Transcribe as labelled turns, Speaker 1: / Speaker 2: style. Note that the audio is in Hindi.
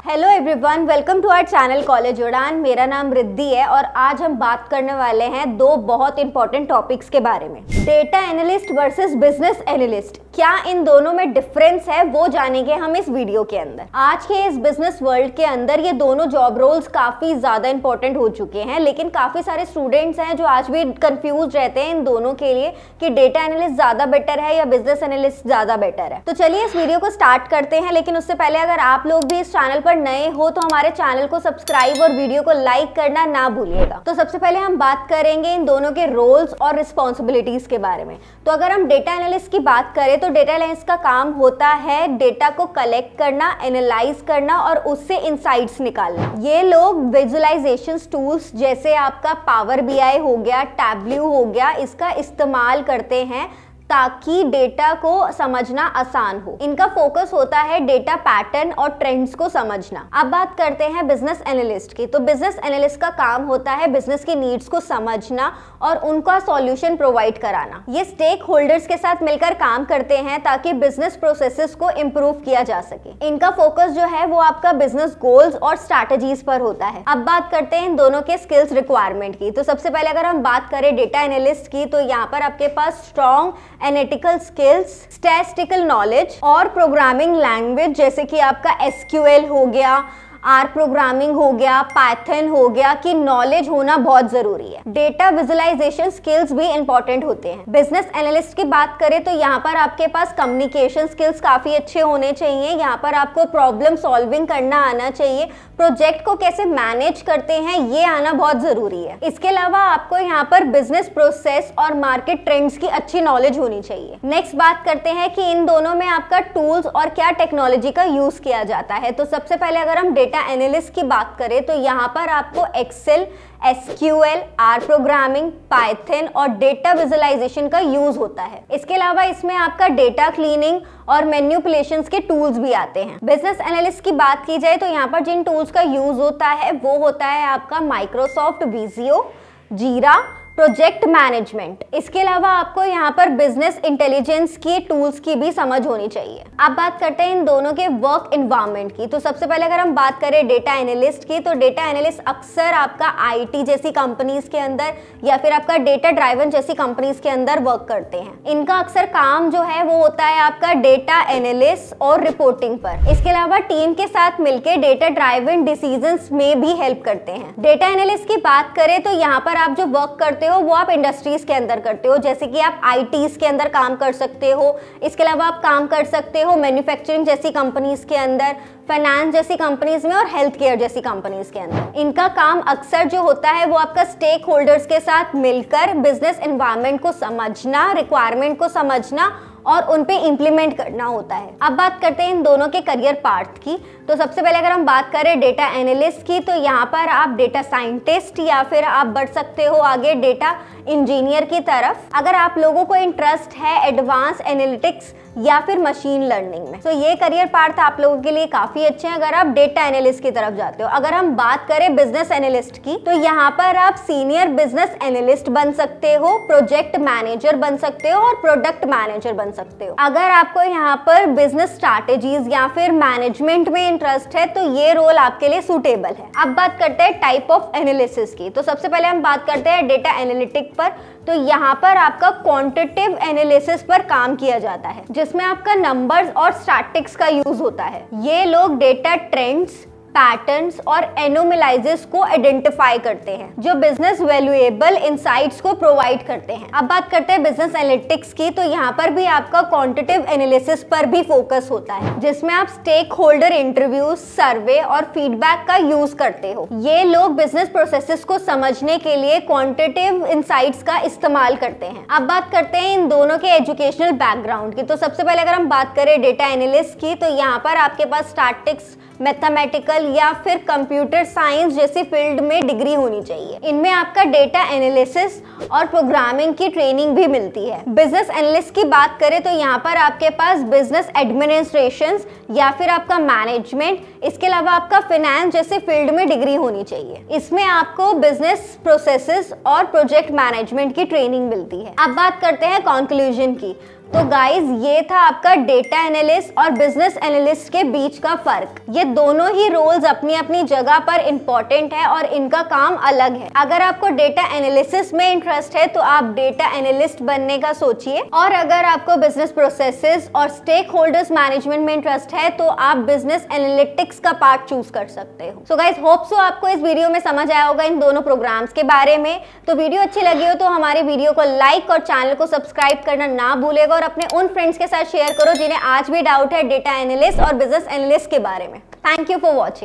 Speaker 1: Hello everyone, welcome to our channel College Udaan. मेरा नाम रिद्धि है और आज हम बात करने वाले हैं दो बहुत इंपॉर्टेंट टॉपिक्स के बारे में। Data analyst versus business analyst, क्या इन दोनों में डिफरेंस है वो जानेंगे हम इस वीडियो के अंदर। आज के इस बिजनेस वर्ल्ड के अंदर ये दोनों जॉब रोल्स काफी ज्यादा इंपॉर्टेंट हो चुके हैं, लेकिन काफी सारे स्टूडेंट्स हैं जो आज भी कंफ्यूज रहते हैं इन दोनों के लिए कि डेटा एनालिस्ट ज्यादा बेटर है या बिजनेस एनालिस्ट ज्यादा बेटर है। तो चलिए इस वीडियो को स्टार्ट करते हैं, लेकिन उससे पहले अगर आप लोग भी इस चैनल पर नए हो तो हमारे चैनल को सब्सक्राइब और वीडियो को लाइक करना ना भूलिएगा। तो सबसे पहले हम बात करेंगे इन दोनों के रोल्स और रिस्पॉन्सिबिलिटीज के बारे में। तो अगर हम डेटा एनालिस्ट की बात करें तो डेटा एनालिस्ट का काम होता है डेटा को कलेक्ट करना, एनालाइज करना और उससे इंसाइट्स निकालना। ये लोग विजुअलाइजेशन टूल्स जैसे आपका पावर बीआई हो गया, टैबल्यू हो गया, इसका इस्तेमाल करते हैं ताकि डेटा को समझना आसान हो। इनका फोकस होता है डेटा पैटर्न और ट्रेंड्स को समझना। अब बात करते हैं बिजनेस एनालिस्ट की। तो बिजनेस एनालिस्ट का काम होता है बिजनेस की नीड्स को समझना और उनका सॉल्यूशन प्रोवाइड कराना। ये स्टेक होल्डर्स के साथ मिलकर काम करते हैं ताकि बिजनेस प्रोसेसेस को इम्प्रूव किया जा सके। इनका फोकस जो है वो आपका बिजनेस गोल्स और स्ट्रैटेजीज पर होता है। अब बात करते हैं इन दोनों के स्किल्स रिक्वायरमेंट की। तो सबसे पहले अगर हम बात करें डेटा एनालिस्ट की, तो यहाँ पर आपके पास strong analytical skills, statistical knowledge और प्रोग्रामिंग लैंग्वेज जैसे कि आपका एसक्यूएल हो गया, आर प्रोग्रामिंग हो गया, पाइथन हो गया की नॉलेज होना बहुत जरूरी है। डेटा विजुअलाइजेशन स्किल्स भी इंपॉर्टेंट होते हैं। बिजनेस एनालिस्ट की बात करें तो यहाँ पर आपके पास कम्युनिकेशन स्किल्स काफी अच्छे होने चाहिए। यहाँ पर आपको प्रॉब्लम सॉल्विंग करना आना चाहिए, प्रोजेक्ट को कैसे मैनेज करते हैं ये आना बहुत जरूरी है। इसके अलावा आपको यहाँ पर बिजनेस प्रोसेस और मार्केट ट्रेंड्स की अच्छी नॉलेज होनी चाहिए। नेक्स्ट बात करते हैं कि इन दोनों में आपका टूल्स और क्या टेक्नोलॉजी का यूज किया जाता है। तो सबसे पहले अगर हम डेटा एनालिस्ट की बात करें तो यहाँ पर आपको Excel, SQL, R programming, Python और डेटा विजुअलाइजेशन का यूज होता है। इसके अलावा इसमें आपका डेटा क्लीनिंग और मैनिपुलेशंस के टूल्स भी आते हैं। बिजनेस एनालिस्ट की बात की जाए तो यहाँ पर जिन टूल्स का यूज होता है वो होता है आपका माइक्रोसॉफ्ट विजियो, जीरा, प्रोजेक्ट मैनेजमेंट। इसके अलावा आपको यहाँ पर बिजनेस इंटेलिजेंस की टूल्स की भी समझ होनी चाहिए। अब बात करते हैं इन दोनों के वर्क एनवायरनमेंट की। तो सबसे पहले अगर हम बात करें डेटा एनालिस्ट की, तो डेटा एनालिस्ट अक्सर आपका आईटी जैसी कंपनीज के अंदर या फिर आपका डेटा ड्राइवन जैसी कंपनीज के अंदर वर्क करते हैं। इनका अक्सर काम जो है वो होता है आपका डेटा एनालिस्ट और रिपोर्टिंग पर। इसके अलावा टीम के साथ मिलकर डेटा ड्राइवन डिसीजंस में भी हेल्प करते हैं। डेटा एनालिस्ट की बात करें तो यहाँ पर आप जो वर्क करते हो वो आप इंडस्ट्रीज के अंदर करते हो, जैसे कि आप आईटीज के अंदर काम कर सकते हो। इसके अलावा आप काम कर सकते हो मैन्युफैक्चरिंग जैसी कंपनीज के अंदर, फाइनेंस जैसी कंपनीज में और हेल्थ केयर जैसी कंपनीज के अंदर। इनका काम अक्सर जो होता है वो आपका स्टेक होल्डर्स के साथ मिलकर बिजनेस एनवायरनमेंट को समझना, रिक्वायरमेंट को समझना और उन पे इम्प्लीमेंट करना होता है। अब बात करते हैं इन दोनों के करियर पार्ट की। तो सबसे पहले अगर हम बात करें डेटा एनालिस्ट की, तो यहाँ पर आप डेटा साइंटिस्ट या फिर आप बढ़ सकते हो आगे डेटा इंजीनियर की तरफ, अगर आप लोगों को इंटरेस्ट है एडवांस एनालिटिक्स या फिर मशीन लर्निंग में। तो ये करियर पार्ट आप लोगों के लिए काफी अच्छे हैं अगर आप डेटा एनालिस्ट की तरफ जाते हो। अगर हम बात करें बिजनेस एनालिस्ट की, तो यहाँ पर आप सीनियर बिजनेस एनालिस्ट बन सकते हो, प्रोजेक्ट मैनेजर बन सकते हो और प्रोडक्ट मैनेजर बन सकते हो। अगर आपको यहाँ पर बिजनेस स्ट्रैटेजीज या फिर मैनेजमेंट में इंटरेस्ट है तो ये रोल आपके लिए सूटेबल है। अब बात करते हैं टाइप ऑफ एनालिसिस की। तो सबसे पहले हम बात करते हैं डेटा एनालिटिक पर। तो यहाँ पर आपका क्वांटिटेटिव एनालिसिस पर काम किया जाता है, जिसमें आपका नंबर्स और स्टैटिस्टिक्स का यूज होता है। ये लोग डेटा ट्रेंड्स, पैटर्न्स और एनोमलाइजेस को आइडेंटिफाई करते हैं जो बिजनेस वैल्यूएबल इंसाइट्स को प्रोवाइड करते हैं। अब बात करते हैं बिजनेस एनालिटिक्स की। तो यहाँ पर भी आपका क्वांटिटेटिव एनालिसिस पर भी फोकस होता है, जिसमें आप स्टेक होल्डर इंटरव्यूज, सर्वे और फीडबैक का यूज करते हो। ये लोग बिजनेस प्रोसेसेस को समझने के लिए क्वांटिटेटिव इंसाइट्स का इस्तेमाल करते हैं। अब बात करते हैं इन दोनों के एजुकेशनल बैकग्राउंड की। तो सबसे पहले अगर हम बात करें डेटा एनालिस्ट की, तो यहाँ पर आपके पास स्टैटिस्टिक्स, मैथमेटिकल या फिर कंप्यूटर साइंस जैसी फील्ड में डिग्री होनी चाहिए। इनमें आपका डेटा एनालिसिस और प्रोग्रामिंग की ट्रेनिंग भी मिलती है। बिजनेस एनालिस्ट की बात करें तो यहाँ पर आपके पास बिजनेस एडमिनिस्ट्रेशन या फिर आपका मैनेजमेंट, इसके अलावा आपका फाइनेंस जैसे फील्ड में डिग्री होनी चाहिए। इसमें आपको बिजनेस प्रोसेसेस और प्रोजेक्ट मैनेजमेंट की ट्रेनिंग मिलती है। अब बात करते हैं कंक्लूजन की। तो गाइज ये था आपका डेटा एनालिस्ट और बिजनेस एनालिस्ट के बीच का फर्क। ये दोनों ही रोल्स अपनी अपनी जगह पर इंपॉर्टेंट है और इनका काम अलग है। अगर आपको डेटा एनालिसिस में इंटरेस्ट है तो आप डेटा एनालिस्ट बनने का सोचिए, और अगर आपको बिजनेस प्रोसेसेस और स्टेक होल्डर्स मैनेजमेंट में इंटरेस्ट है तो आप बिजनेस एनालिटिक्स का पार्ट चूज कर सकते हो। सो गाइज होप सो आपको इस वीडियो में समझ आया होगा इन दोनों प्रोग्राम्स के बारे में। तो वीडियो अच्छी लगी हो तो हमारे वीडियो को लाइक और चैनल को सब्सक्राइब करना ना भूलेगा, और अपने उन फ्रेंड्स के साथ शेयर करो जिन्हें आज भी डाउट है डेटा एनालिस्ट और बिजनेस एनालिस्ट के बारे में। Thank you for watching.